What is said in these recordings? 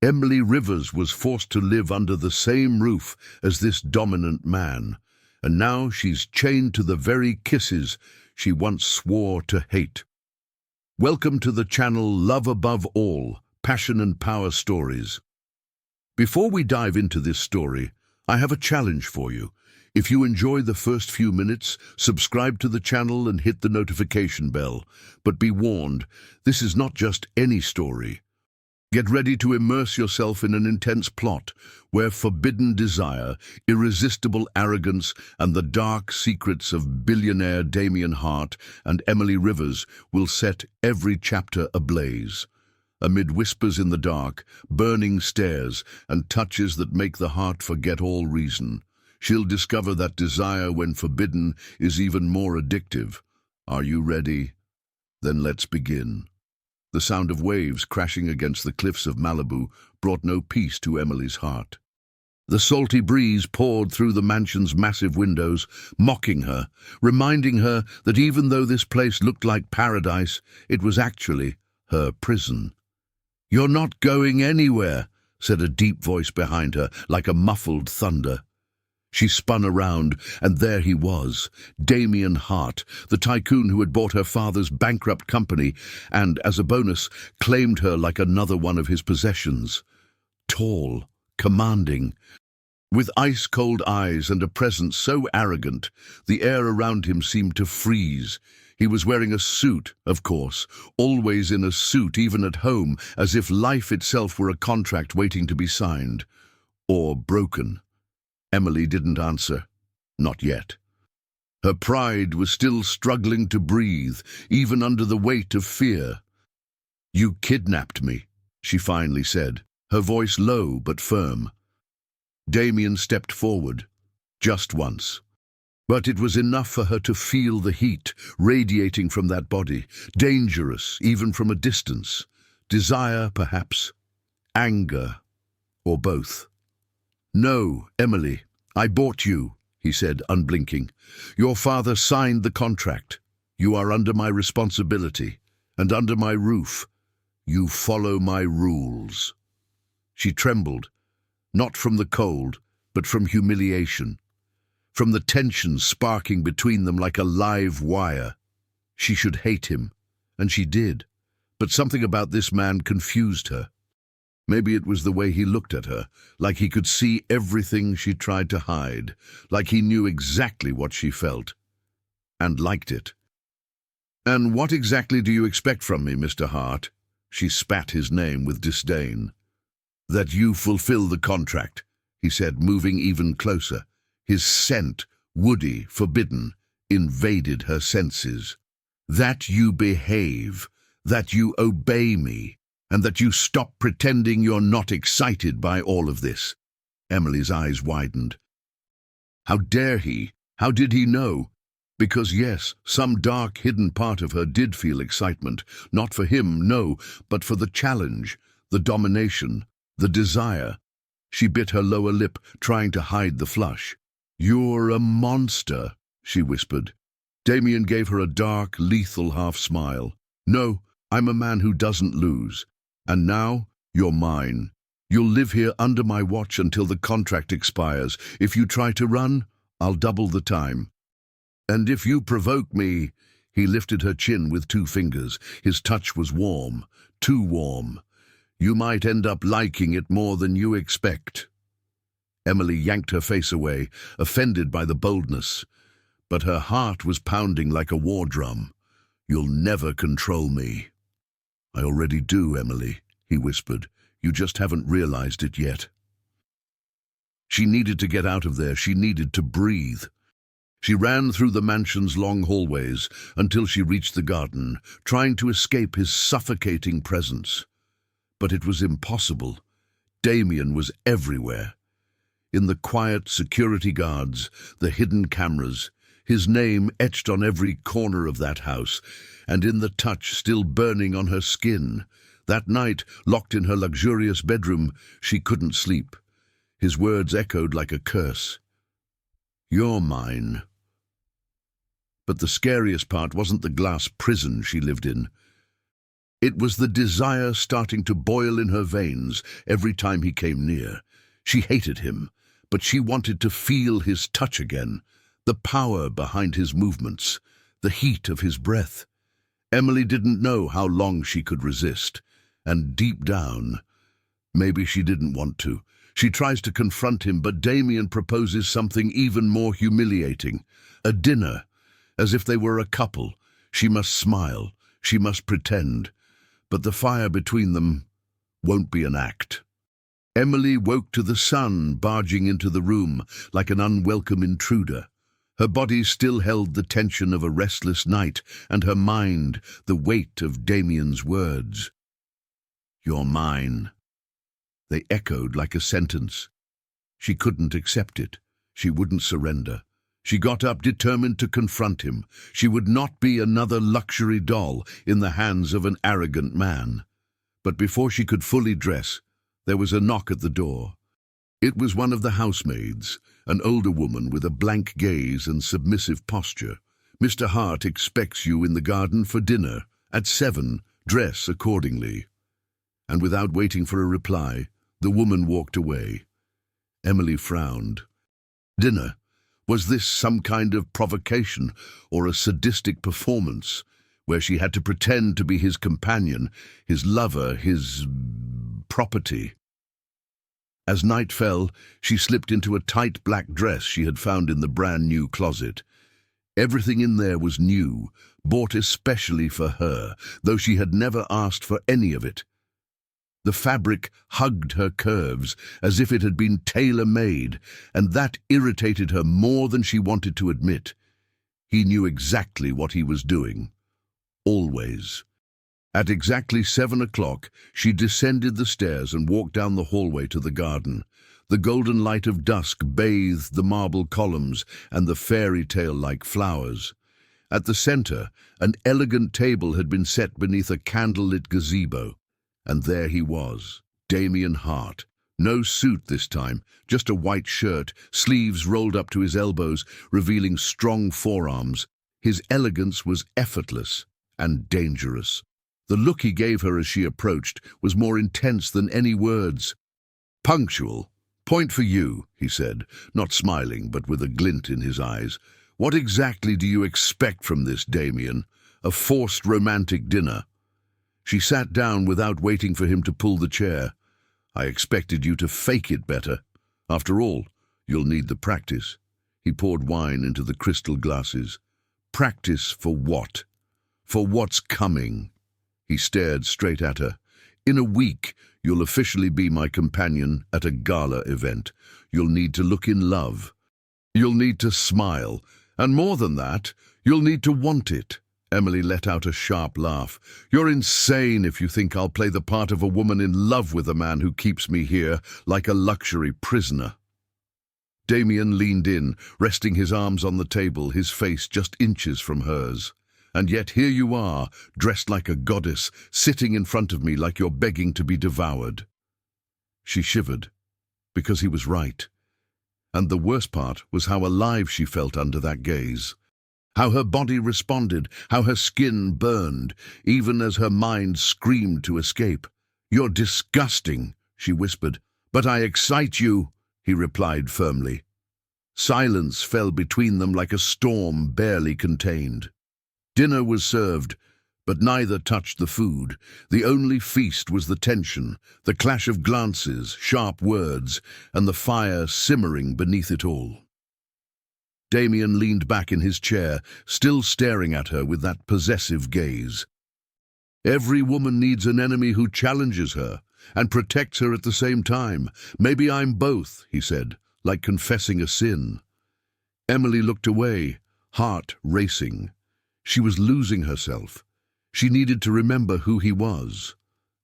Emily Rivers was forced to live under the same roof as this dominant man, and now she's chained to the very kisses she once swore to hate. Welcome to the channel Love Above All, Passion and Power Stories. Before we dive into this story, I have a challenge for you. If you enjoy the first few minutes, subscribe to the channel and hit the notification bell. But be warned, this is not just any story. Get ready to immerse yourself in an intense plot where forbidden desire, irresistible arrogance, and the dark secrets of billionaire Damien Hart and Emily Rivers will set every chapter ablaze. Amid whispers in the dark, burning stares, and touches that make the heart forget all reason, she'll discover that desire, when forbidden, is even more addictive. Are you ready? Then let's begin. The sound of waves crashing against the cliffs of Malibu brought no peace to Emily's heart. The salty breeze poured through the mansion's massive windows, mocking her, reminding her that even though this place looked like paradise, it was actually her prison. "You're not going anywhere," said a deep voice behind her, like a muffled thunder. She spun around, and there he was, Damien Hart, the tycoon who had bought her father's bankrupt company and, as a bonus, claimed her like another one of his possessions. Tall, commanding, with ice-cold eyes and a presence so arrogant, the air around him seemed to freeze. He was wearing a suit, of course, always in a suit, even at home, as if life itself were a contract waiting to be signed. Or broken. Emily didn't answer. Not yet. Her pride was still struggling to breathe, even under the weight of fear. "You kidnapped me," she finally said, her voice low but firm. Damien stepped forward, just once. But it was enough for her to feel the heat radiating from that body, dangerous even from a distance. Desire, perhaps. Anger, or both. "No, Emily, I bought you," he said, unblinking. "Your father signed the contract. You are under my responsibility, and under my roof. You follow my rules." She trembled, not from the cold, but from humiliation, from the tension sparking between them like a live wire. She should hate him, and she did, but something about this man confused her. Maybe it was the way he looked at her, like he could see everything she tried to hide, like he knew exactly what she felt, and liked it. "And what exactly do you expect from me, Mr. Hart?" She spat his name with disdain. "That you fulfill the contract," he said, moving even closer. His scent, woody, forbidden, invaded her senses. "That you behave, that you obey me, and that you stop pretending you're not excited by all of this." Emily's eyes widened. How dare he? How did he know? Because yes, some dark hidden part of her did feel excitement, not for him, no, but for the challenge, the domination, the desire. She bit her lower lip, trying to hide the flush. "You're a monster," she whispered. Damien gave her a dark, lethal half-smile. "No, I'm a man who doesn't lose. And now, you're mine. You'll live here under my watch until the contract expires. If you try to run, I'll double the time. And if you provoke me—" He lifted her chin with 2 fingers. His touch was warm, too warm. "You might end up liking it more than you expect." Emily yanked her face away, offended by the boldness. But her heart was pounding like a war drum. "You'll never control me." "I already do, Emily," he whispered. "You just haven't realized it yet." She needed to get out of there. She needed to breathe. She ran through the mansion's long hallways until she reached the garden, trying to escape his suffocating presence. But it was impossible. Damien was everywhere. In the quiet security guards, the hidden cameras, his name etched on every corner of that house, and in the touch still burning on her skin. That night, locked in her luxurious bedroom, she couldn't sleep. His words echoed like a curse. "You're mine." But the scariest part wasn't the glass prison she lived in. It was the desire starting to boil in her veins every time he came near. She hated him, but she wanted to feel his touch again, the power behind his movements, the heat of his breath. Emily didn't know how long she could resist, and deep down, maybe she didn't want to. She tries to confront him, but Damien proposes something even more humiliating. A dinner, as if they were a couple. She must smile, she must pretend, but the fire between them won't be an act. Emily woke to the sun barging into the room like an unwelcome intruder. Her body still held the tension of a restless night, and her mind the weight of Damien's words. "You're mine." They echoed like a sentence. She couldn't accept it. She wouldn't surrender. She got up determined to confront him. She would not be another luxury doll in the hands of an arrogant man. But before she could fully dress, there was a knock at the door. It was one of the housemaids, an older woman with a blank gaze and submissive posture. "Mr. Hart expects you in the garden for dinner. At 7, dress accordingly." And without waiting for a reply, the woman walked away. Emily frowned. Dinner? Was this some kind of provocation or a sadistic performance where she had to pretend to be his companion, his lover, his property? As night fell, she slipped into a tight black dress she had found in the brand-new closet. Everything in there was new, bought especially for her, though she had never asked for any of it. The fabric hugged her curves as if it had been tailor-made, and that irritated her more than she wanted to admit. He knew exactly what he was doing. Always. At exactly 7 o'clock, she descended the stairs and walked down the hallway to the garden. The golden light of dusk bathed the marble columns and the fairy-tale-like flowers. At the center, an elegant table had been set beneath a candlelit gazebo. And there he was, Damien Hart. No suit this time, just a white shirt, sleeves rolled up to his elbows, revealing strong forearms. His elegance was effortless and dangerous. The look he gave her as she approached was more intense than any words. "Punctual. Point for you," he said, not smiling but with a glint in his eyes. "What exactly do you expect from this, Damien? A forced romantic dinner?" She sat down without waiting for him to pull the chair. "I expected you to fake it better. After all, you'll need the practice." He poured wine into the crystal glasses. "Practice for what? For what's coming?" He stared straight at her. "In a week, you'll officially be my companion at a gala event. You'll need to look in love. You'll need to smile. And more than that, you'll need to want it." Emily let out a sharp laugh. "You're insane if you think I'll play the part of a woman in love with a man who keeps me here like a luxury prisoner." Damien leaned in, resting his arms on the table, his face just inches from hers. "And yet here you are, dressed like a goddess, sitting in front of me like you're begging to be devoured." She shivered, because he was right. And the worst part was how alive she felt under that gaze. How her body responded, how her skin burned, even as her mind screamed to escape. "You're disgusting," she whispered. "But I excite you," he replied firmly. Silence fell between them like a storm barely contained. Dinner was served, but neither touched the food. The only feast was the tension, the clash of glances, sharp words, and the fire simmering beneath it all. Damien leaned back in his chair, still staring at her with that possessive gaze. "Every woman needs an enemy who challenges her and protects her at the same time. Maybe I'm both," he said, like confessing a sin. Emily looked away, heart racing. She was losing herself. She needed to remember who he was.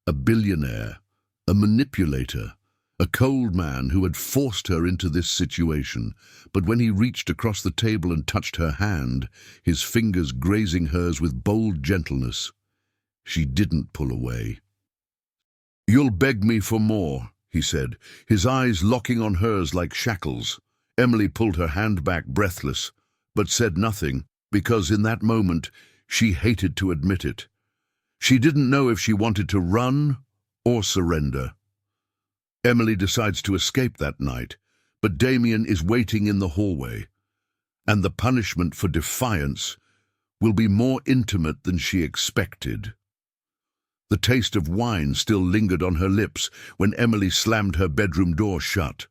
A billionaire, a manipulator, a cold man who had forced her into this situation. But when he reached across the table and touched her hand, his fingers grazing hers with bold gentleness, she didn't pull away. "You'll beg me for more," he said, his eyes locking on hers like shackles. Emily pulled her hand back breathless, but said nothing, because in that moment she hated to admit it. She didn't know if she wanted to run or surrender. Emily decides to escape that night, but Damien is waiting in the hallway, and the punishment for defiance will be more intimate than she expected. The taste of wine still lingered on her lips when Emily slammed her bedroom door shut.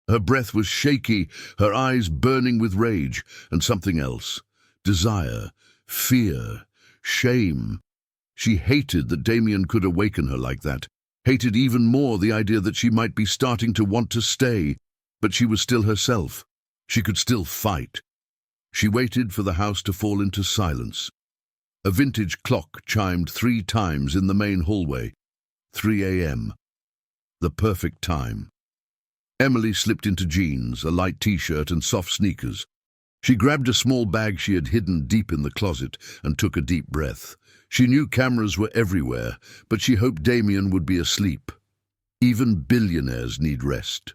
Her breath was shaky, her eyes burning with rage, and something else. Desire, fear, shame. She hated that Damien could awaken her like that, hated even more the idea that she might be starting to want to stay, but she was still herself. She could still fight. She waited for the house to fall into silence. A vintage clock chimed 3 times in the main hallway. 3 a.m. The perfect time. Emily slipped into jeans, a light t-shirt and soft sneakers. She grabbed a small bag she had hidden deep in the closet and took a deep breath. She knew cameras were everywhere, but she hoped Damien would be asleep. Even billionaires need rest.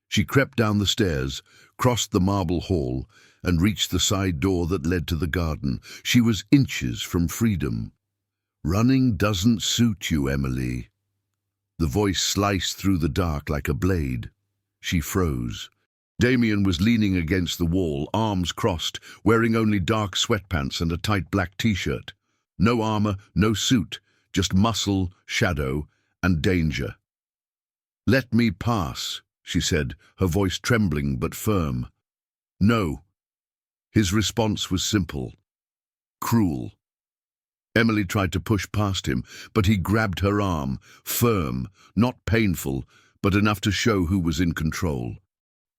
She crept down the stairs, crossed the marble hall, and reached the side door that led to the garden. She was inches from freedom. "Running doesn't suit you, Emily." The voice sliced through the dark like a blade. She froze. Damien was leaning against the wall, arms crossed, wearing only dark sweatpants and a tight black t-shirt. No armor, no suit, just muscle, shadow, and danger. "Let me pass," she said, her voice trembling but firm. "No." His response was simple, cruel. Emily tried to push past him, but he grabbed her arm, firm, not painful, but enough to show who was in control.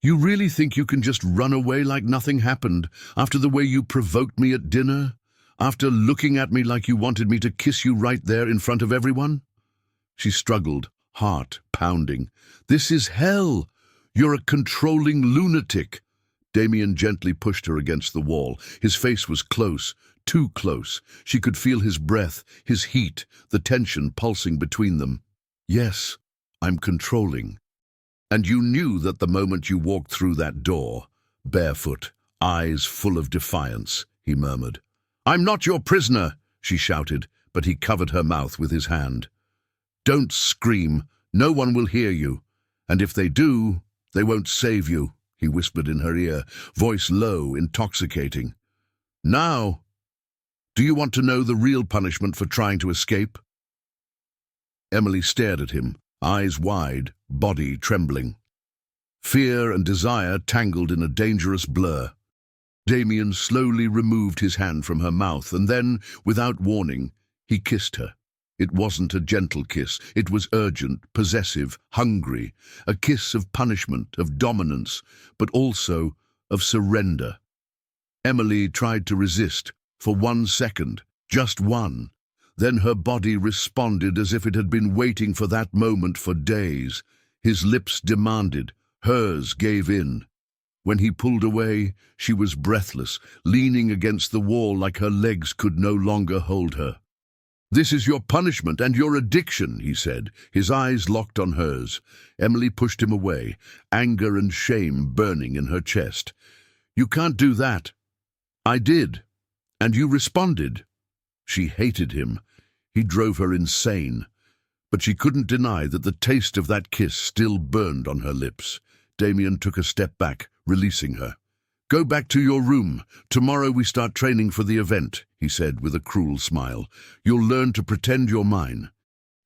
"You really think you can just run away like nothing happened, after the way you provoked me at dinner? After looking at me like you wanted me to kiss you right there in front of everyone?" She struggled, heart pounding. "This is hell! You're a controlling lunatic!" Damien gently pushed her against the wall. His face was close, too close. She could feel his breath, his heat, the tension pulsing between them. "Yes, I'm controlling. And you knew that the moment you walked through that door, barefoot, eyes full of defiance," he murmured. "I'm not your prisoner," she shouted, but he covered her mouth with his hand. "Don't scream. No one will hear you. And if they do, they won't save you," he whispered in her ear, voice low, intoxicating. "Now, do you want to know the real punishment for trying to escape?" Emily stared at him, eyes wide, body trembling. Fear and desire tangled in a dangerous blur. Damien slowly removed his hand from her mouth, and then, without warning, he kissed her. It wasn't a gentle kiss. It was urgent, possessive, hungry, a kiss of punishment, of dominance, but also of surrender. Emily tried to resist, for 1 second, just one. Then her body responded as if it had been waiting for that moment for days. His lips demanded, hers gave in. When he pulled away, she was breathless, leaning against the wall like her legs could no longer hold her. "This is your punishment and your addiction," he said, his eyes locked on hers. Emily pushed him away, anger and shame burning in her chest. "You can't do that." "I did, and you responded." She hated him. He drove her insane. But she couldn't deny that the taste of that kiss still burned on her lips. Damien took a step back, releasing her. "Go back to your room. Tomorrow we start training for the event," he said with a cruel smile. "You'll learn to pretend you're mine.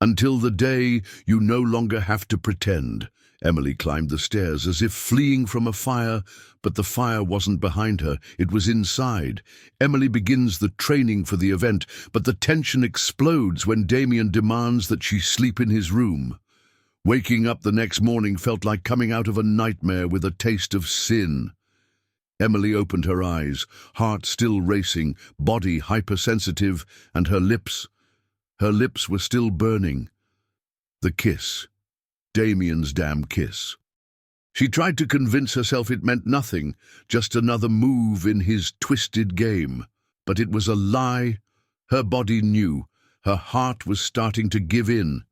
Until the day you no longer have to pretend." Emily climbed the stairs as if fleeing from a fire, but the fire wasn't behind her, it was inside. Emily begins the training for the event, but the tension explodes when Damien demands that she sleep in his room. Waking up the next morning felt like coming out of a nightmare with a taste of sin. Emily opened her eyes, heart still racing, body hypersensitive, and her lips were still burning. The kiss. Damien's damn kiss. She tried to convince herself it meant nothing, just another move in his twisted game. But it was a lie. Her body knew. Her heart was starting to give in.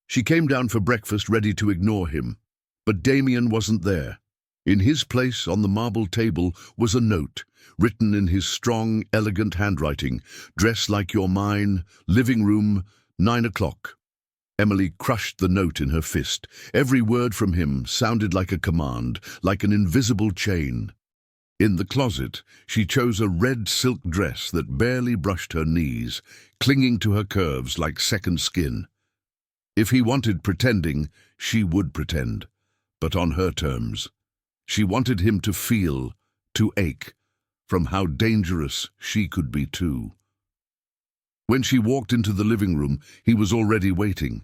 She came down for breakfast ready to ignore him. But Damien wasn't there. In his place on the marble table was a note, written in his strong, elegant handwriting. Dress like you're mine, living room, 9 o'clock. Emily crushed the note in her fist. Every word from him sounded like a command, like an invisible chain. In the closet, she chose a red silk dress that barely brushed her knees, clinging to her curves like second skin. If he wanted pretending, she would pretend, but on her terms. She wanted him to feel, to ache, from how dangerous she could be too. When she walked into the living room, he was already waiting.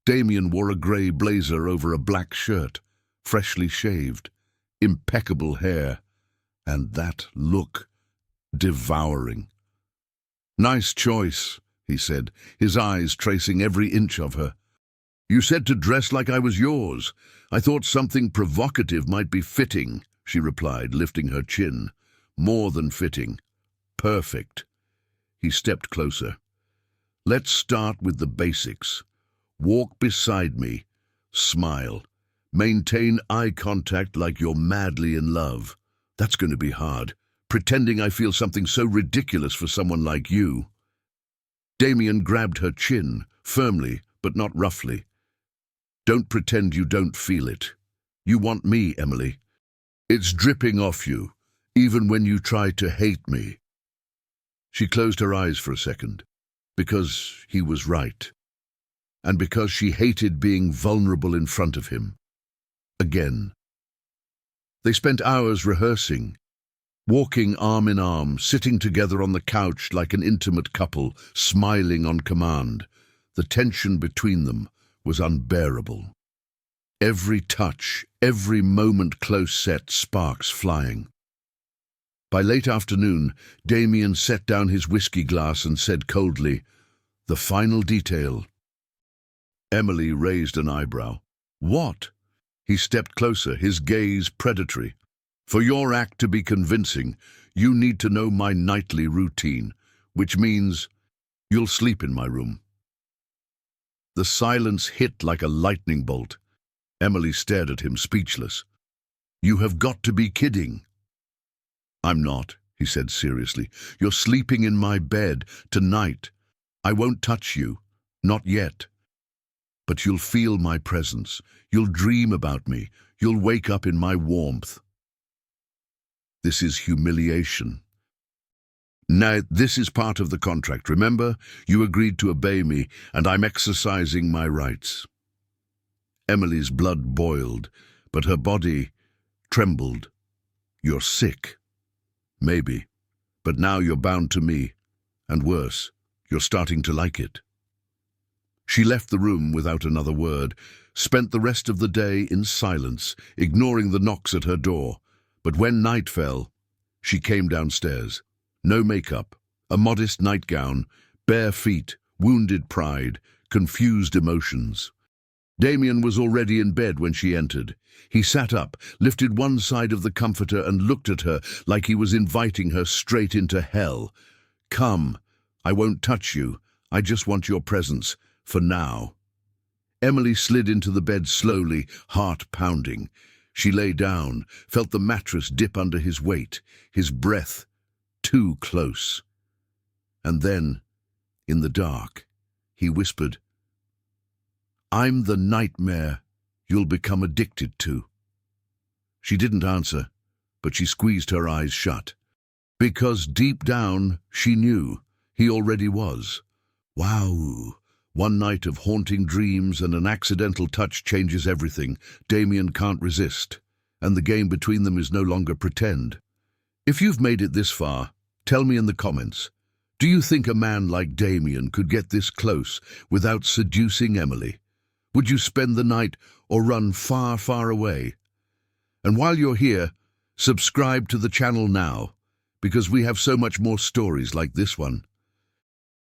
Damien wore a grey blazer over a black shirt, freshly shaved, impeccable hair, and that look, devouring. "Nice choice," he said, his eyes tracing every inch of her. "You said to dress like I was yours. I thought something provocative might be fitting," she replied, lifting her chin. "More than fitting. Perfect." He stepped closer. "Let's start with the basics. Walk beside me. Smile. Maintain eye contact like you're madly in love. That's going to be hard, pretending I feel something so ridiculous for someone like you." Damien grabbed her chin, firmly, but not roughly. "Don't pretend you don't feel it. You want me, Emily. It's dripping off you, even when you try to hate me." She closed her eyes for a second, because he was right, and because she hated being vulnerable in front of him. Again. They spent hours rehearsing, walking arm in arm, sitting together on the couch like an intimate couple, smiling on command. The tension between them was unbearable. Every touch, every moment close set, sparks flying. By late afternoon, Damien set down his whiskey glass and said coldly, "The final detail." Emily raised an eyebrow. "What?" He stepped closer, his gaze predatory. "For your act to be convincing, you need to know my nightly routine, which means you'll sleep in my room." The silence hit like a lightning bolt. Emily stared at him, speechless. "You have got to be kidding." "I'm not," he said seriously. "You're sleeping in my bed tonight. I won't touch you, not yet. But you'll feel my presence. You'll dream about me. You'll wake up in my warmth." This is humiliation. "Now, this is part of the contract. Remember, you agreed to obey me, and I'm exercising my rights." Emily's blood boiled, but her body trembled. "You're sick." "Maybe. But now you're bound to me. And worse, you're starting to like it." She left the room without another word, spent the rest of the day in silence, ignoring the knocks at her door. But when night fell, she came downstairs. No makeup, a modest nightgown, bare feet, wounded pride, confused emotions. Damien was already in bed when she entered. He sat up, lifted one side of the comforter and looked at her like he was inviting her straight into hell. "Come, I won't touch you. I just want your presence, for now." Emily slid into the bed slowly, heart pounding. She lay down, felt the mattress dip under his weight, his breath too close. And then, in the dark, he whispered, "I'm the nightmare you'll become addicted to." She didn't answer, but she squeezed her eyes shut. Because deep down, she knew he already was. Wow. One night of haunting dreams and an accidental touch changes everything. Damien can't resist, and the game between them is no longer pretend. If you've made it this far, tell me in the comments. Do you think a man like Damien could get this close without seducing Emily? Would you spend the night or run far, far away? And while you're here, subscribe to the channel now, because we have so much more stories like this one.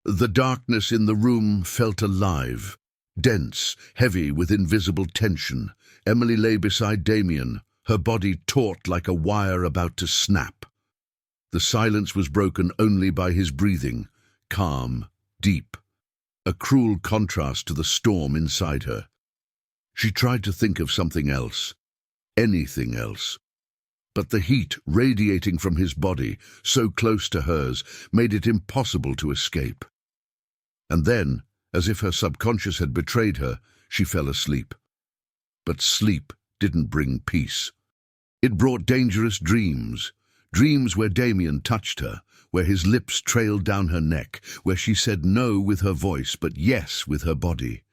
The darkness in the room felt alive, dense, heavy with invisible tension. Emily lay beside Damien, her body taut like a wire about to snap. The silence was broken only by his breathing, calm, deep, a cruel contrast to the storm inside her. She tried to think of something else, anything else, but the heat radiating from his body, so close to hers, made it impossible to escape. And then, as if her subconscious had betrayed her, she fell asleep. But sleep didn't bring peace. It brought dangerous dreams, dreams where Damien touched her, where his lips trailed down her neck, where she said no with her voice but yes with her body.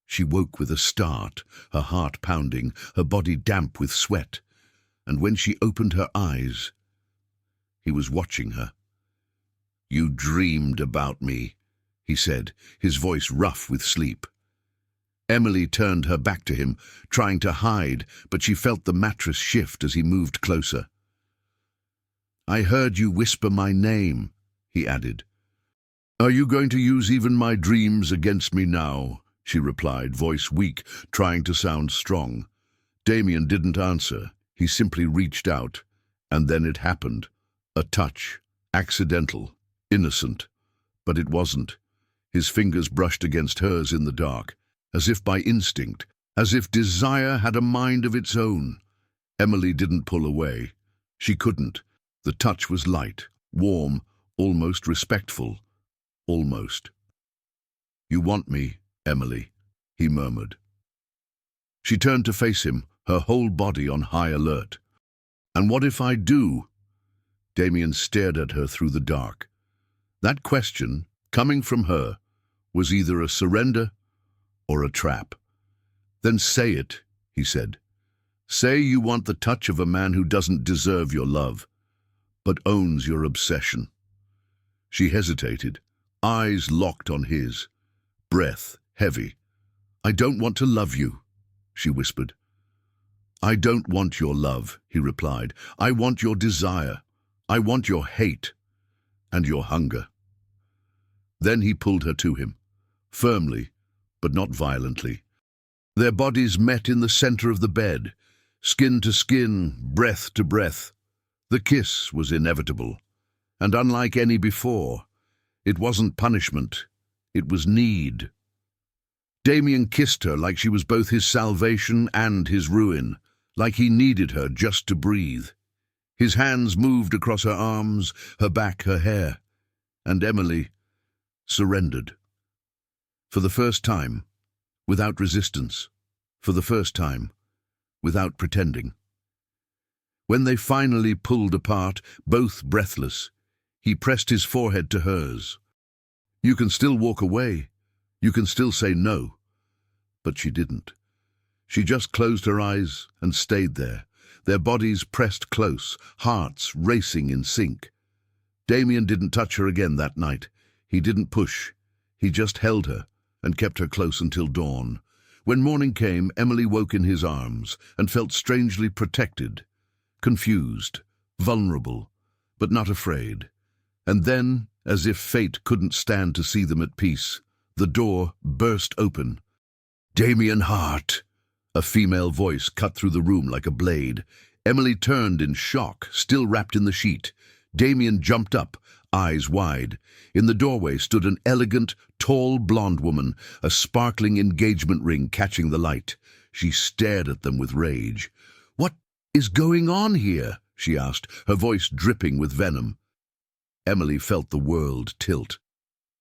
She woke with a start, her heart pounding, her body damp with sweat, and when she opened her eyes, he was watching her. "You dreamed about me," he said, his voice rough with sleep. Emily turned her back to him, trying to hide, but she felt the mattress shift as he moved closer. "I heard you whisper my name," he added. "Are you going to use even my dreams against me now?" she replied, voice weak, trying to sound strong. Damien didn't answer. He simply reached out, and then it happened. A touch, accidental, innocent. But it wasn't. His fingers brushed against hers in the dark, as if by instinct, as if desire had a mind of its own. Emily didn't pull away. She couldn't. The touch was light, warm, almost respectful. Almost. "You want me, Emily," he murmured. She turned to face him, her whole body on high alert. "And what if I do?" Damien stared at her through the dark. That question, coming from her, was either a surrender or a trap. "Then say it," he said. "Say you want the touch of a man who doesn't deserve your love, but owns your obsession." She hesitated, eyes locked on his, breath heavy. "I don't want to love you," she whispered. "I don't want your love," he replied. "I want your desire. I want your hate and your hunger." Then he pulled her to him, firmly, but not violently. Their bodies met in the center of the bed, skin to skin, breath to breath. The kiss was inevitable, and unlike any before, it wasn't punishment, it was need. Damien kissed her like she was both his salvation and his ruin, like he needed her just to breathe. His hands moved across her arms, her back, her hair, and Emily surrendered. For the first time, without resistance. For the first time, without pretending. When they finally pulled apart, both breathless, he pressed his forehead to hers. "You can still walk away. You can still say no." But she didn't. She just closed her eyes and stayed there, their bodies pressed close, hearts racing in sync. Damien didn't touch her again that night. He didn't push. He just held her and kept her close until dawn. When morning came, Emily woke in his arms and felt strangely protected, confused, vulnerable, but not afraid. And then, as if fate couldn't stand to see them at peace, the door burst open. "Damien Hart!" A female voice cut through the room like a blade. Emily turned in shock, still wrapped in the sheet. Damien jumped up, eyes wide. In the doorway stood an elegant, tall blonde woman, a sparkling engagement ring catching the light. She stared at them with rage. "What is going on here?" she asked, her voice dripping with venom. Emily felt the world tilt.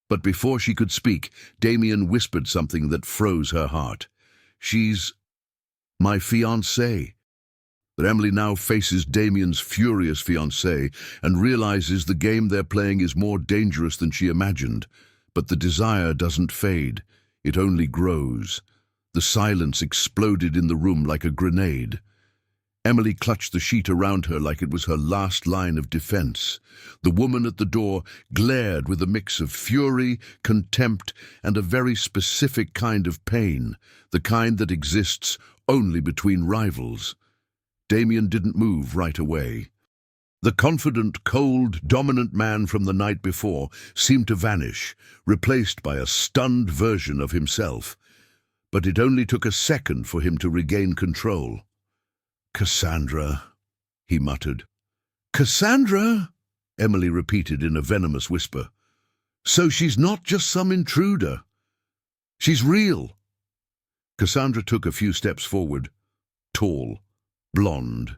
But before she could speak, Damien whispered something that froze her heart. "She's my fiancée." But Emily now faces Damien's furious fiancé and realizes the game they're playing is more dangerous than she imagined. But the desire doesn't fade. It only grows. The silence exploded in the room like a grenade. Emily clutched the sheet around her like it was her last line of defense. The woman at the door glared with a mix of fury, contempt, and a very specific kind of pain, the kind that exists only between rivals. Damien didn't move right away. The confident, cold, dominant man from the night before seemed to vanish, replaced by a stunned version of himself. But it only took a second for him to regain control. "Cassandra," he muttered. "Cassandra?" Emily repeated in a venomous whisper. "So she's not just some intruder. She's real." Cassandra took a few steps forward, tall, blonde,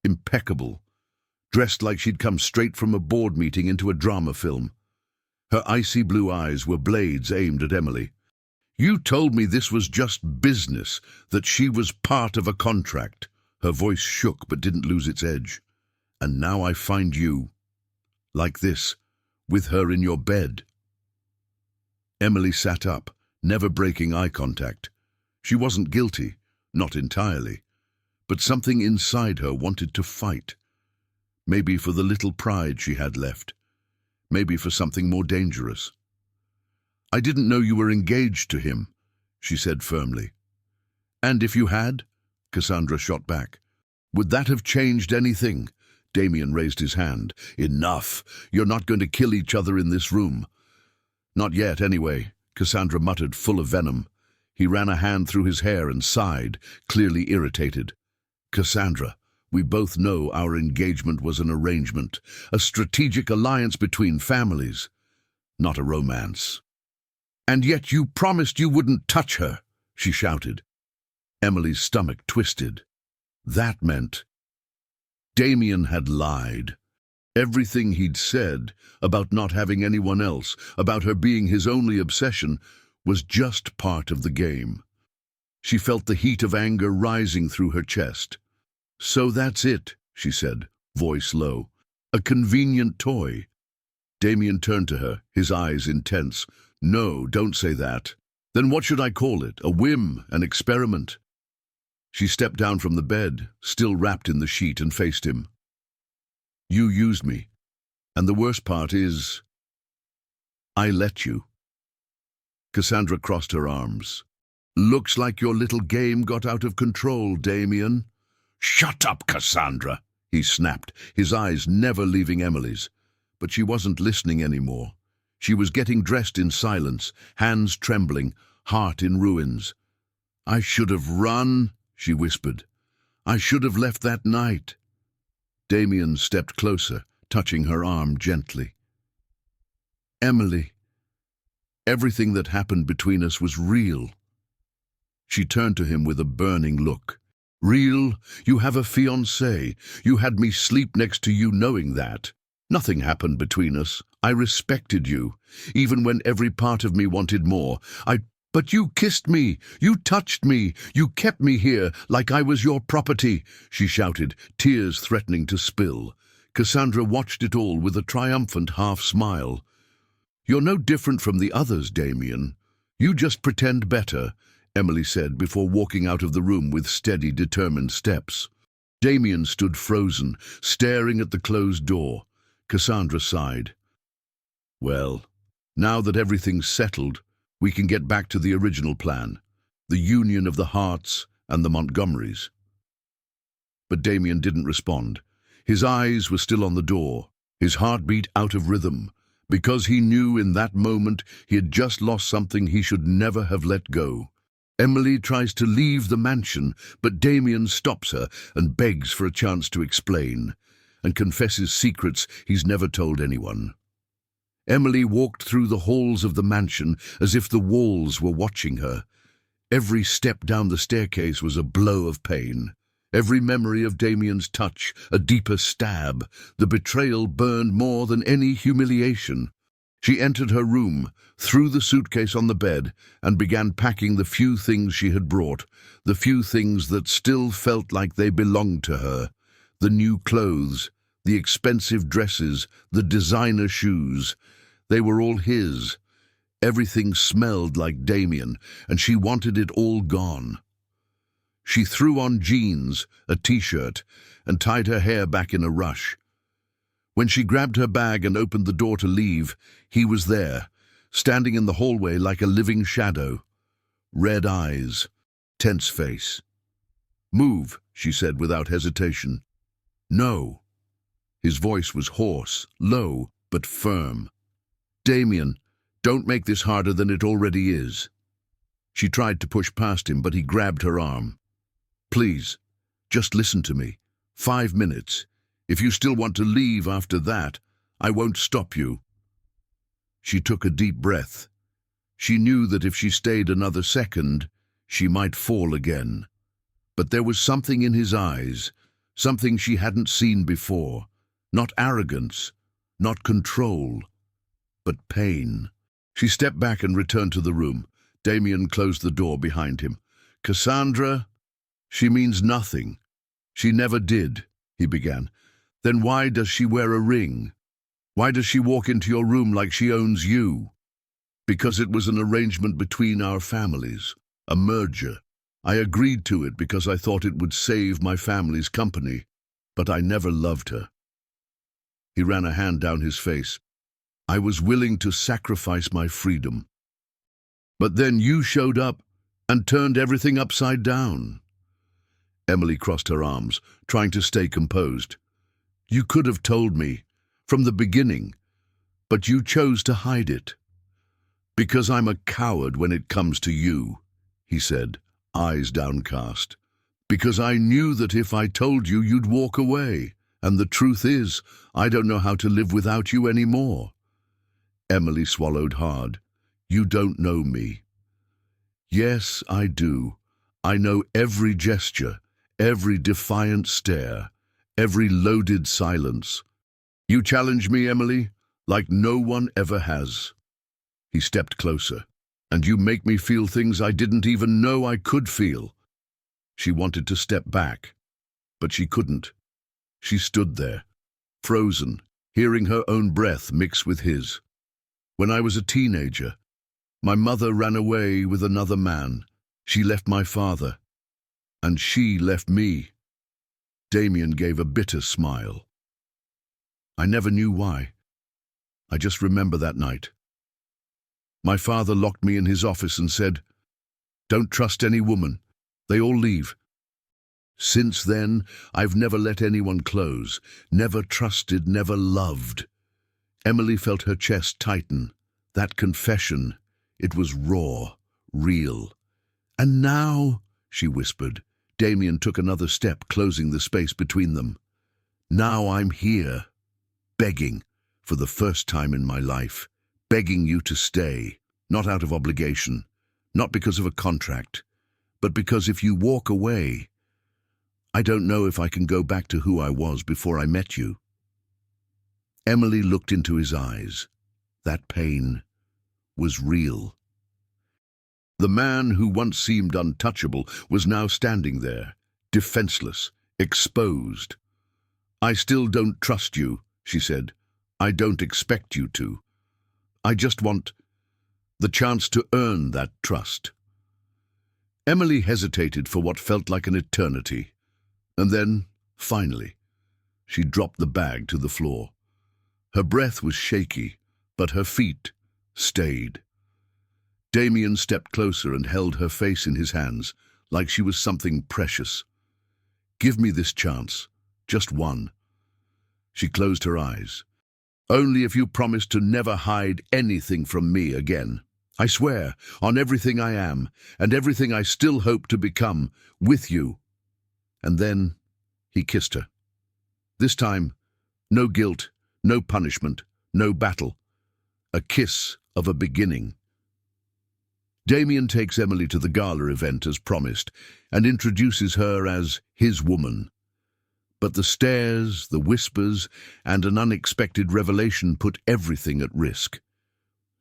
impeccable, dressed like she'd come straight from a board meeting into a drama film. Her icy blue eyes were blades aimed at Emily. "You told me this was just business, that she was part of a contract." Her voice shook but didn't lose its edge. "And now I find you, like this, with her in your bed." Emily sat up, never breaking eye contact. She wasn't guilty, not entirely, but something inside her wanted to fight. Maybe for the little pride she had left. Maybe for something more dangerous. "I didn't know you were engaged to him," she said firmly. "And if you had?" Cassandra shot back. "Would that have changed anything?" Damien raised his hand. "Enough! You're not going to kill each other in this room." "Not yet, anyway," Cassandra muttered, full of venom. He ran a hand through his hair and sighed, clearly irritated. "Cassandra, we both know our engagement was an arrangement, a strategic alliance between families, not a romance." "And yet you promised you wouldn't touch her," she shouted. Emily's stomach twisted. That meant Damien had lied. Everything he'd said about not having anyone else, about her being his only obsession, was just part of the game. She felt the heat of anger rising through her chest. "So that's it," she said, voice low. "A convenient toy." Damien turned to her, his eyes intense. "No, don't say that. Then what should I call it? A whim, an experiment?" She stepped down from the bed, still wrapped in the sheet, and faced him. "You used me. And the worst part is, I let you." Cassandra crossed her arms. "Looks like your little game got out of control, Damien." "Shut up, Cassandra," he snapped, his eyes never leaving Emily's. But she wasn't listening anymore. She was getting dressed in silence, hands trembling, heart in ruins. "I should have run," she whispered. "I should have left that night." Damien stepped closer, touching her arm gently. "Emily, everything that happened between us was real." She turned to him with a burning look. "Real? You have a fiancé. You had me sleep next to you knowing that. Nothing happened between us. I respected you, even when every part of me wanted more. But you kissed me, you touched me, you kept me here like I was your property," she shouted, tears threatening to spill. Cassandra watched it all with a triumphant half-smile. "You're no different from the others, Damien. You just pretend better," Emily said before walking out of the room with steady, determined steps. Damien stood frozen, staring at the closed door. Cassandra sighed. "Well, now that everything's settled, we can get back to the original plan, the union of the Harts and the Montgomerys." But Damien didn't respond. His eyes were still on the door, his heartbeat out of rhythm, because he knew in that moment he had just lost something he should never have let go. Emily tries to leave the mansion, but Damien stops her and begs for a chance to explain, and confesses secrets he's never told anyone. Emily walked through the halls of the mansion as if the walls were watching her. Every step down the staircase was a blow of pain. Every memory of Damien's touch, a deeper stab. The betrayal burned more than any humiliation. She entered her room, threw the suitcase on the bed, and began packing the few things she had brought, the few things that still felt like they belonged to her. The new clothes, the expensive dresses, the designer shoes. They were all his. Everything smelled like Damien, and she wanted it all gone. She threw on jeans, a t-shirt, and tied her hair back in a rush. When she grabbed her bag and opened the door to leave, he was there, standing in the hallway like a living shadow. Red eyes, tense face. "Move," she said without hesitation. "No." His voice was hoarse, low, but firm. "Damien, don't make this harder than it already is." She tried to push past him, but he grabbed her arm. "Please, just listen to me. 5 minutes. If you still want to leave after that, I won't stop you." She took a deep breath. She knew that if she stayed another second, she might fall again. But there was something in his eyes, something she hadn't seen before. Not arrogance, not control, but pain. She stepped back and returned to the room. Damien closed the door behind him. "Cassandra, she means nothing. She never did," he began. "Then why does she wear a ring? Why does she walk into your room like she owns you?" "Because it was an arrangement between our families, a merger. I agreed to it because I thought it would save my family's company, but I never loved her." He ran a hand down his face. "I was willing to sacrifice my freedom. But then you showed up and turned everything upside down." Emily crossed her arms, trying to stay composed. "You could have told me from the beginning, but you chose to hide it." "Because I'm a coward when it comes to you," he said, eyes downcast. "Because I knew that if I told you, you'd walk away. And the truth is, I don't know how to live without you anymore." Emily swallowed hard. "You don't know me." "Yes, I do. I know every gesture, every defiant stare, every loaded silence. You challenge me, Emily, like no one ever has." He stepped closer. "And you make me feel things I didn't even know I could feel." She wanted to step back, but she couldn't. She stood there, frozen, hearing her own breath mix with his. "When I was a teenager, my mother ran away with another man. She left my father, and she left me." Damien gave a bitter smile. "I never knew why. I just remember that night. My father locked me in his office and said, 'Don't trust any woman. They all leave.' Since then, I've never let anyone close, never trusted, never loved." Emily felt her chest tighten. That confession, it was raw, real. "And now," she whispered. Damien took another step, closing the space between them. "Now I'm here, begging, for the first time in my life, begging you to stay, not out of obligation, not because of a contract, but because if you walk away, I don't know if I can go back to who I was before I met you." Emily looked into his eyes. That pain was real. The man who once seemed untouchable was now standing there, defenseless, exposed. "I still don't trust you," she said. "I don't expect you to. I just want the chance to earn that trust." Emily hesitated for what felt like an eternity, and then, finally, she dropped the bag to the floor. Her breath was shaky, but her feet stayed. Damien stepped closer and held her face in his hands, like she was something precious. "Give me this chance, just one." She closed her eyes. "Only if you promise to never hide anything from me again. I swear, on everything I am, and everything I still hope to become, with you." And then he kissed her. This time, no guilt, no punishment, no battle. A kiss of a beginning. Damien takes Emily to the gala event as promised and introduces her as his woman. But the stares, the whispers, and an unexpected revelation put everything at risk.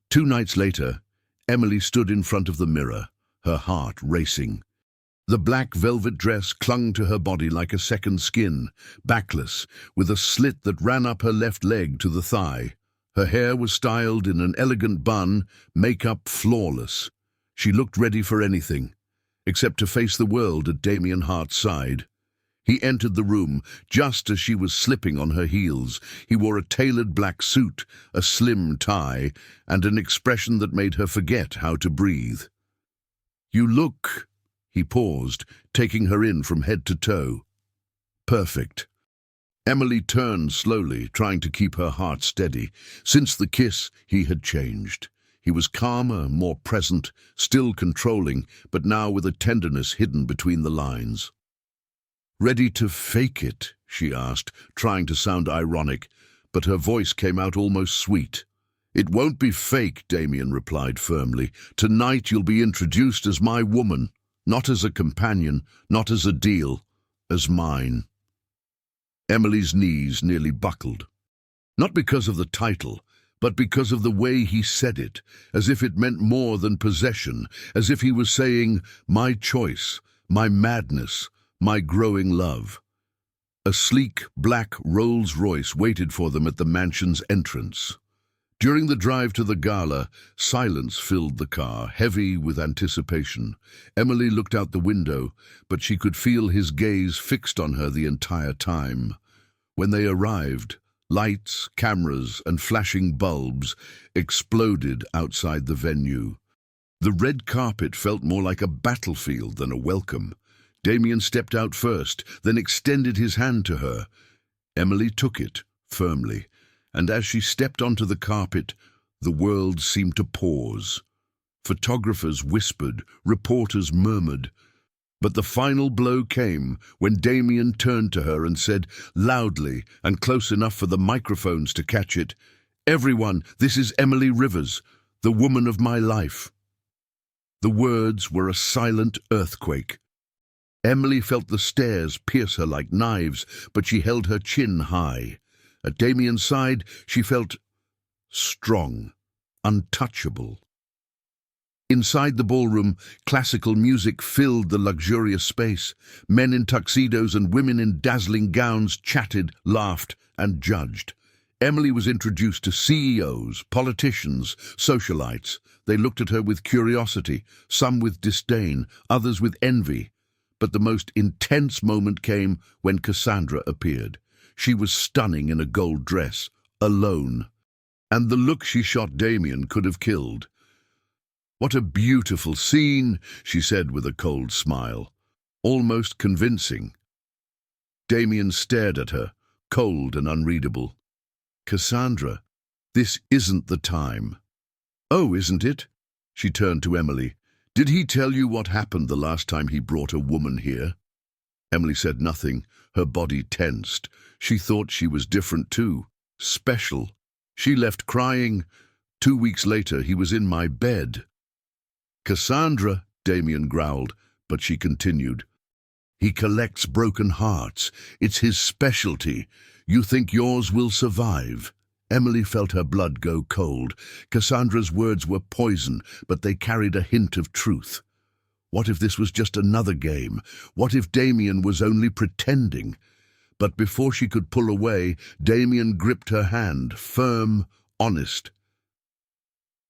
2 nights later, Emily stood in front of the mirror, her heart racing. The black velvet dress clung to her body like a second skin, backless, with a slit that ran up her left leg to the thigh. Her hair was styled in an elegant bun, makeup flawless. She looked ready for anything, except to face the world at Damien Hart's side. He entered the room just as she was slipping on her heels. He wore a tailored black suit, a slim tie, and an expression that made her forget how to breathe. "You look..." He paused, taking her in from head to toe. "Perfect." Emily turned slowly, trying to keep her heart steady. Since the kiss, he had changed. He was calmer, more present, still controlling, but now with a tenderness hidden between the lines. "Ready to fake it?" she asked, trying to sound ironic, but her voice came out almost sweet. "It won't be fake," Damien replied firmly. "Tonight you'll be introduced as my woman, not as a companion, not as a deal, as mine." Emily's knees nearly buckled. Not because of the title, but because of the way he said it, as if it meant more than possession, as if he was saying, my choice, my madness, my growing love. A sleek, black Rolls-Royce waited for them at the mansion's entrance. During the drive to the gala, silence filled the car, heavy with anticipation. Emily looked out the window, but she could feel his gaze fixed on her the entire time. When they arrived, lights, cameras, and flashing bulbs exploded outside the venue. The red carpet felt more like a battlefield than a welcome. Damien stepped out first, then extended his hand to her. Emily took it firmly, and as she stepped onto the carpet, the world seemed to pause. Photographers whispered, reporters murmured. But the final blow came when Damien turned to her and said, loudly and close enough for the microphones to catch it, "Everyone, this is Emily Rivers, the woman of my life." The words were a silent earthquake. Emily felt the stares pierce her like knives, but she held her chin high. At Damien's side, she felt strong, untouchable. Inside the ballroom, classical music filled the luxurious space. Men in tuxedos and women in dazzling gowns chatted, laughed, and judged. Emily was introduced to CEOs, politicians, socialites. They looked at her with curiosity, some with disdain, others with envy. But the most intense moment came when Cassandra appeared. She was stunning in a gold dress, alone. And the look she shot Damien could have killed. "What a beautiful scene," she said with a cold smile, almost convincing. Damien stared at her, cold and unreadable. "Cassandra, this isn't the time." "Oh, isn't it?" She turned to Emily. "Did he tell you what happened the last time he brought a woman here?" Emily said nothing, her body tensed. She thought she was different too, special. She left crying. 2 weeks later, he was in my bed. "Cassandra," Damien growled, but she continued. "He collects broken hearts. It's his specialty. You think yours will survive?" Emily felt her blood go cold. Cassandra's words were poison, but they carried a hint of truth. What if this was just another game? What if Damien was only pretending? But before she could pull away, Damien gripped her hand, firm, honest.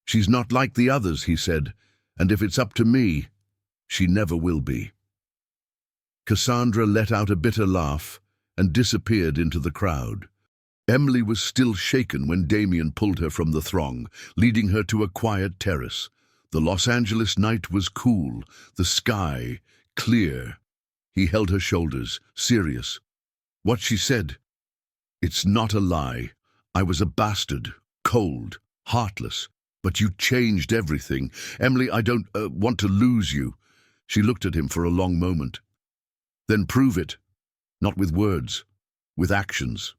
"She's not like the others," he said, "and if it's up to me, she never will be." Cassandra let out a bitter laugh and disappeared into the crowd. Emily was still shaken when Damien pulled her from the throng, leading her to a quiet terrace. The Los Angeles night was cool, the sky clear. He held her shoulders, serious. "What she said, it's not a lie. I was a bastard, cold, heartless. But you changed everything. Emily, I don't want to lose you." She looked at him for a long moment. "Then prove it. Not with words, with actions."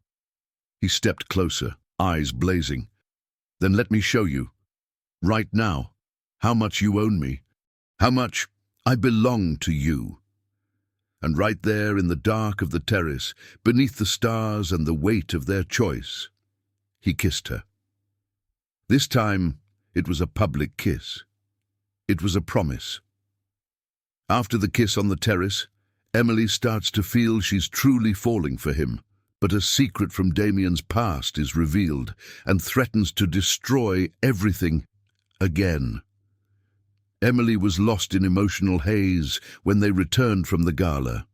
He stepped closer, eyes blazing. "Then let me show you. Right now. How much you own me. How much I belong to you." And right there in the dark of the terrace, beneath the stars and the weight of their choice, he kissed her. This time, it was a public kiss. It was a promise. After the kiss on the terrace, Emily starts to feel she's truly falling for him, but a secret from Damien's past is revealed and threatens to destroy everything again. Emily was lost in emotional haze when they returned from the gala.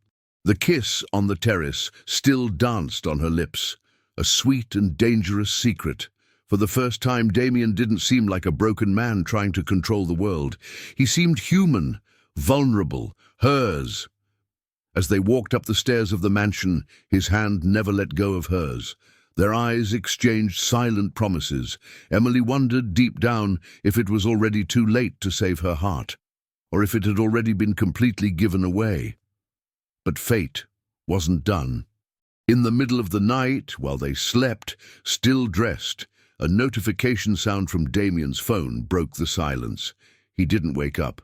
The kiss on the terrace still danced on her lips, a sweet and dangerous secret. For the first time, Damien didn't seem like a broken man trying to control the world. He seemed human, vulnerable, hers. As they walked up the stairs of the mansion, his hand never let go of hers. Their eyes exchanged silent promises. Emily wondered deep down if it was already too late to save her heart, or if it had already been completely given away. But fate wasn't done. In the middle of the night, while they slept, still dressed, a notification sound from Damien's phone broke the silence. He didn't wake up,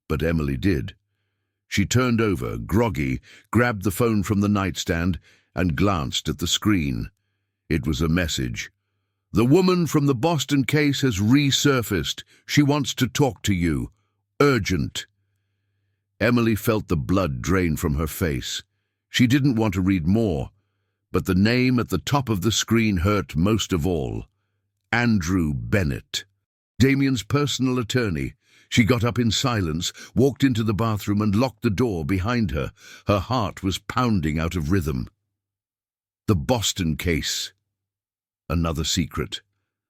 but Emily did. She turned over, groggy, grabbed the phone from the nightstand, and glanced at the screen. It was a message. "The woman from the Boston case has resurfaced. She wants to talk to you. Urgent." Emily felt the blood drain from her face. She didn't want to read more, but the name at the top of the screen hurt most of all. Andrew Bennett, Damien's personal attorney. She got up in silence, walked into the bathroom and locked the door behind her. Her heart was pounding out of rhythm. The Boston case. Another secret.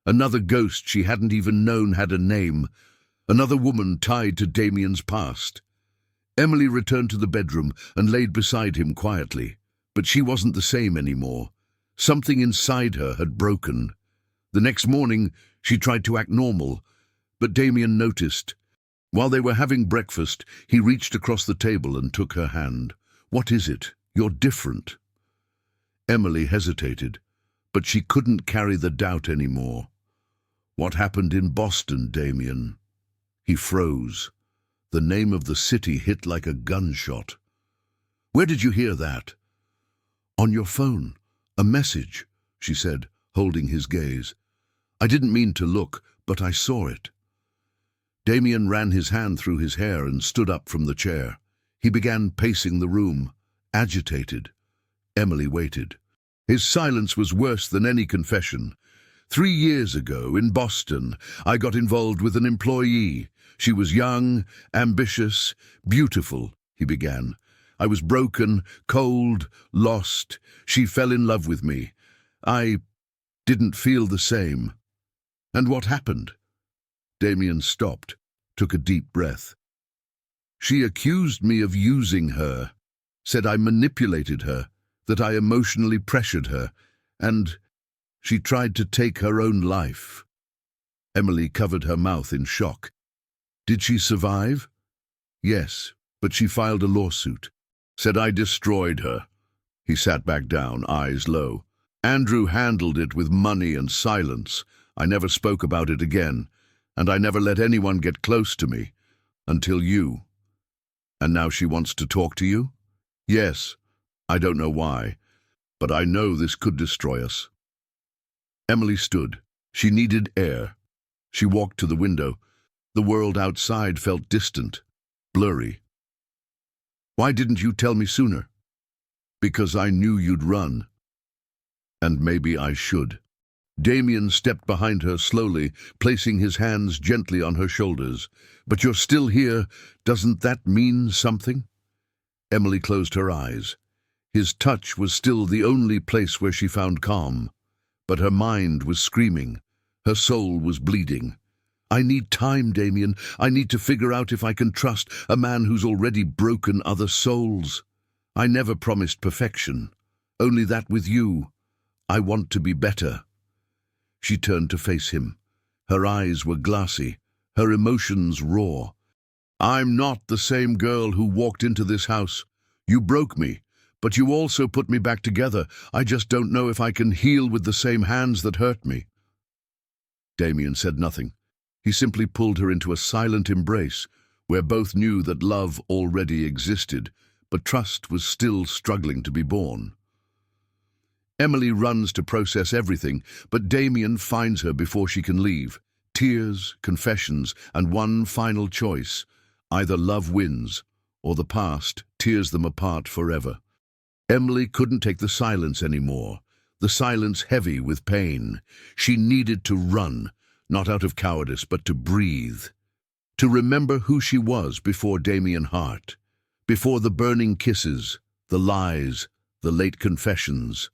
Another ghost she hadn't even known had a name. Another woman tied to Damien's past. Emily returned to the bedroom and laid beside him quietly. But she wasn't the same anymore. Something inside her had broken. The next morning, she tried to act normal, but Damien noticed. While they were having breakfast, he reached across the table and took her hand. "What is it? You're different." Emily hesitated, but she couldn't carry the doubt anymore. "What happened in Boston, Damien?" He froze. The name of the city hit like a gunshot. "Where did you hear that?" "On your phone. A message," she said, holding his gaze. "I didn't mean to look, but I saw it." Damien ran his hand through his hair and stood up from the chair. He began pacing the room, agitated. Emily waited. His silence was worse than any confession. 3 years ago, in Boston, I got involved with an employee. She was young, ambitious, beautiful, he began. I was broken, cold, lost. She fell in love with me. I didn't feel the same. And what happened? Damien stopped, took a deep breath. She accused me of using her, said I manipulated her, that I emotionally pressured her, and she tried to take her own life. Emily covered her mouth in shock. Did she survive? Yes, but she filed a lawsuit. Said I destroyed her. He sat back down, eyes low. Andrew handled it with money and silence. I never spoke about it again, and I never let anyone get close to me, until you. And now she wants to talk to you? Yes, I don't know why, but I know this could destroy us. Emily stood. She needed air. She walked to the window. The world outside felt distant, blurry. Why didn't you tell me sooner? Because I knew you'd run. And maybe I should. Damien stepped behind her slowly, placing his hands gently on her shoulders. But you're still here. Doesn't that mean something? Emily closed her eyes. His touch was still the only place where she found calm. But her mind was screaming. Her soul was bleeding. I need time, Damien. I need to figure out if I can trust a man who's already broken other souls. I never promised perfection. Only that with you. I want to be better. She turned to face him. Her eyes were glassy, her emotions raw. I'm not the same girl who walked into this house. You broke me, but you also put me back together. I just don't know if I can heal with the same hands that hurt me. Damien said nothing. He simply pulled her into a silent embrace, where both knew that love already existed, but trust was still struggling to be born. Emily runs to process everything, but Damien finds her before she can leave. Tears, confessions, and one final choice. Either love wins, or the past tears them apart forever. Emily couldn't take the silence anymore, the silence heavy with pain. She needed to run, not out of cowardice, but to breathe. To remember who she was before Damien Hart, before the burning kisses, the lies, the late confessions.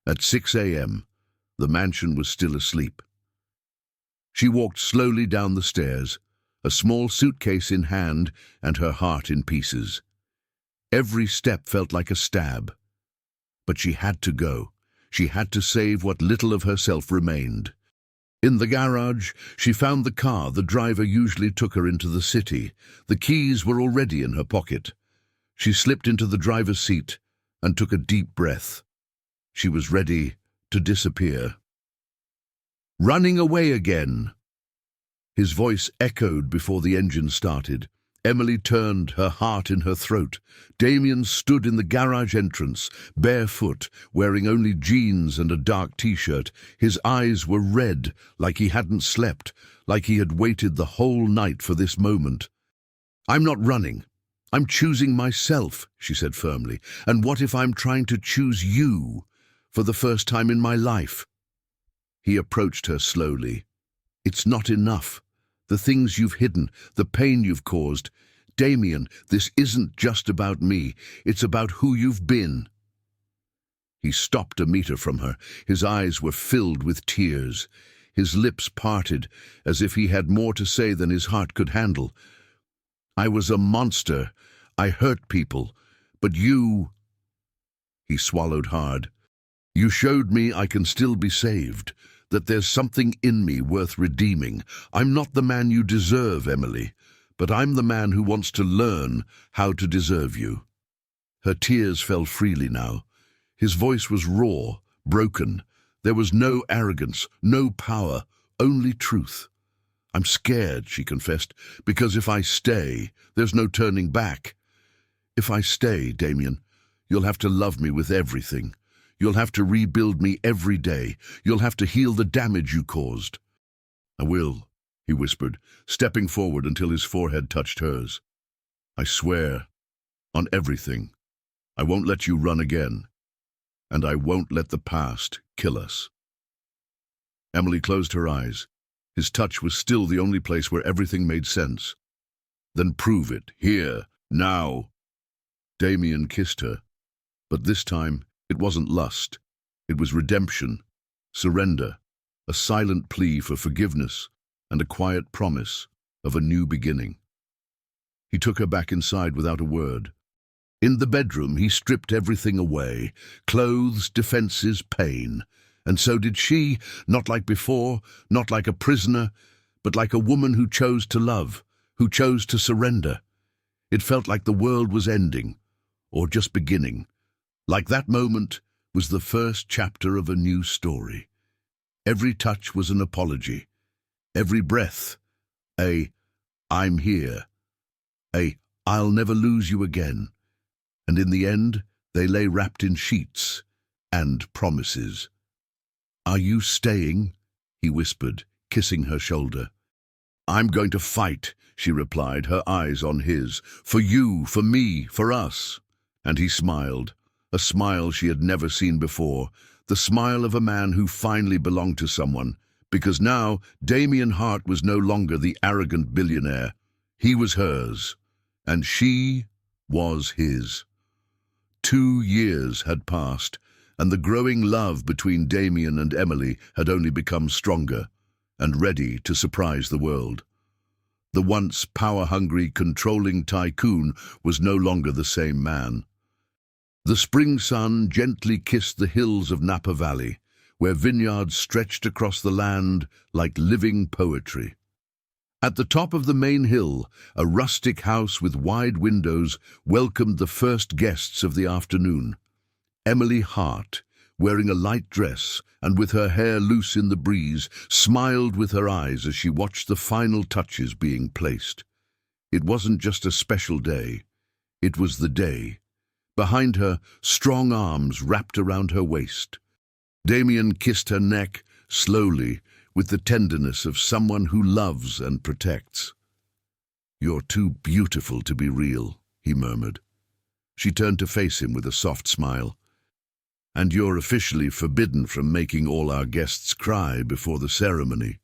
At 6 a.m., the mansion was still asleep. She walked slowly down the stairs, a small suitcase in hand and her heart in pieces. Every step felt like a stab. But she had to go. She had to save what little of herself remained. In the garage, she found the car the driver usually took her into the city. The keys were already in her pocket. She slipped into the driver's seat and took a deep breath. She was ready to disappear. Running away again. His voice echoed before the engine started. Emily turned, her heart in her throat. Damien stood in the garage entrance, barefoot, wearing only jeans and a dark t-shirt. His eyes were red, like he hadn't slept, like he had waited the whole night for this moment. "I'm not running. I'm choosing myself," she said firmly. "And what if I'm trying to choose you for the first time in my life?" He approached her slowly. "It's not enough. The things you've hidden, the pain you've caused. Damien, this isn't just about me. It's about who you've been." He stopped a meter from her. His eyes were filled with tears. His lips parted, as if he had more to say than his heart could handle. "I was a monster. I hurt people. But you—" He swallowed hard. "You showed me I can still be saved, that there's something in me worth redeeming. I'm not the man you deserve, Emily, but I'm the man who wants to learn how to deserve you." Her tears fell freely now. His voice was raw, broken. There was no arrogance, no power, only truth. "I'm scared," she confessed, "because if I stay, there's no turning back. If I stay, Damien, you'll have to love me with everything. You'll have to rebuild me every day. You'll have to heal the damage you caused." "I will," he whispered, stepping forward until his forehead touched hers. "I swear, on everything, I won't let you run again, and I won't let the past kill us." Emily closed her eyes. His touch was still the only place where everything made sense. "Then prove it, here, now." Damien kissed her, but this time it wasn't lust. It was redemption, surrender, a silent plea for forgiveness, and a quiet promise of a new beginning. He took her back inside without a word. In the bedroom, he stripped everything away, clothes, defenses, pain. And so did she, not like before, not like a prisoner, but like a woman who chose to love, who chose to surrender. It felt like the world was ending, or just beginning. Like that moment was the first chapter of a new story. Every touch was an apology. Every breath, "I'm here," "I'll never lose you again." And in the end, they lay wrapped in sheets and promises. "Are you staying?" he whispered, kissing her shoulder. "I'm going to fight," she replied, her eyes on his. "For you, for me, for us." And he smiled, a smile she had never seen before, the smile of a man who finally belonged to someone, because now Damien Hart was no longer the arrogant billionaire. He was hers, and she was his. 2 years had passed, and the growing love between Damien and Emily had only become stronger and ready to surprise the world. The once power-hungry, controlling tycoon was no longer the same man. The spring sun gently kissed the hills of Napa Valley, where vineyards stretched across the land like living poetry. At the top of the main hill, a rustic house with wide windows welcomed the first guests of the afternoon. Emily Hart, wearing a light dress and with her hair loose in the breeze, smiled with her eyes as she watched the final touches being placed. It wasn't just a special day, it was the day. Behind her, strong arms wrapped around her waist. Damien kissed her neck, slowly, with the tenderness of someone who loves and protects. "You're too beautiful to be real," he murmured. She turned to face him with a soft smile. "And you're officially forbidden from making all our guests cry before the ceremony."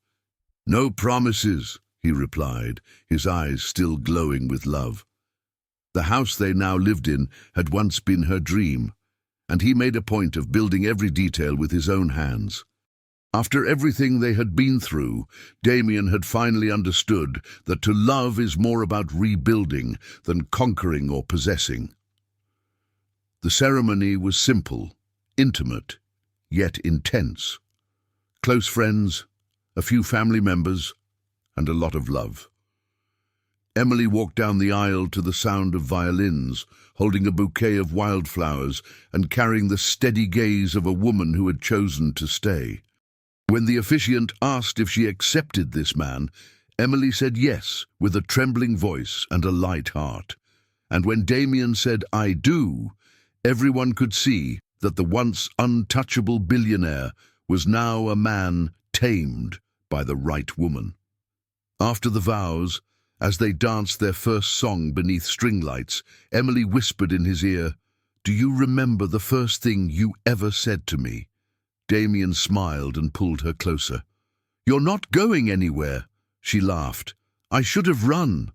"No promises," he replied, his eyes still glowing with love. The house they now lived in had once been her dream, and he made a point of building every detail with his own hands. After everything they had been through, Damien had finally understood that to love is more about rebuilding than conquering or possessing. The ceremony was simple, intimate, yet intense. Close friends, a few family members, and a lot of love. Emily walked down the aisle to the sound of violins, holding a bouquet of wildflowers and carrying the steady gaze of a woman who had chosen to stay. When the officiant asked if she accepted this man, Emily said yes, with a trembling voice and a light heart. And when Damien said, "I do," everyone could see that the once untouchable billionaire was now a man tamed by the right woman. After the vows, as they danced their first song beneath string lights, Emily whispered in his ear, "Do you remember the first thing you ever said to me?" Damien smiled and pulled her closer. "You're not going anywhere," she laughed. "I should have run."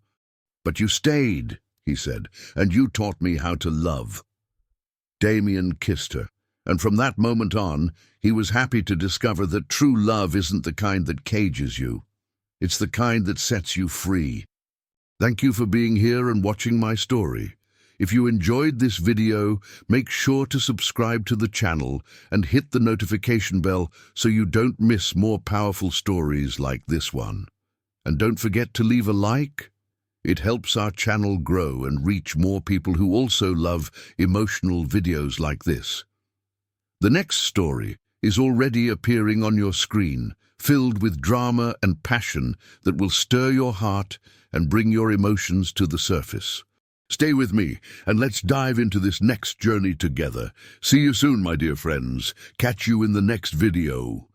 "But you stayed," he said, "and you taught me how to love." Damien kissed her, and from that moment on, he was happy to discover that true love isn't the kind that cages you. It's the kind that sets you free. Thank you for being here and watching my story. If you enjoyed this video, make sure to subscribe to the channel and hit the notification bell so you don't miss more powerful stories like this one. And don't forget to leave a like. It helps our channel grow and reach more people who also love emotional videos like this. The next story is already appearing on your screen, filled with drama and passion that will stir your heart and bring your emotions to the surface. Stay with me and let's dive into this next journey together. See you soon, my dear friends. Catch you in the next video.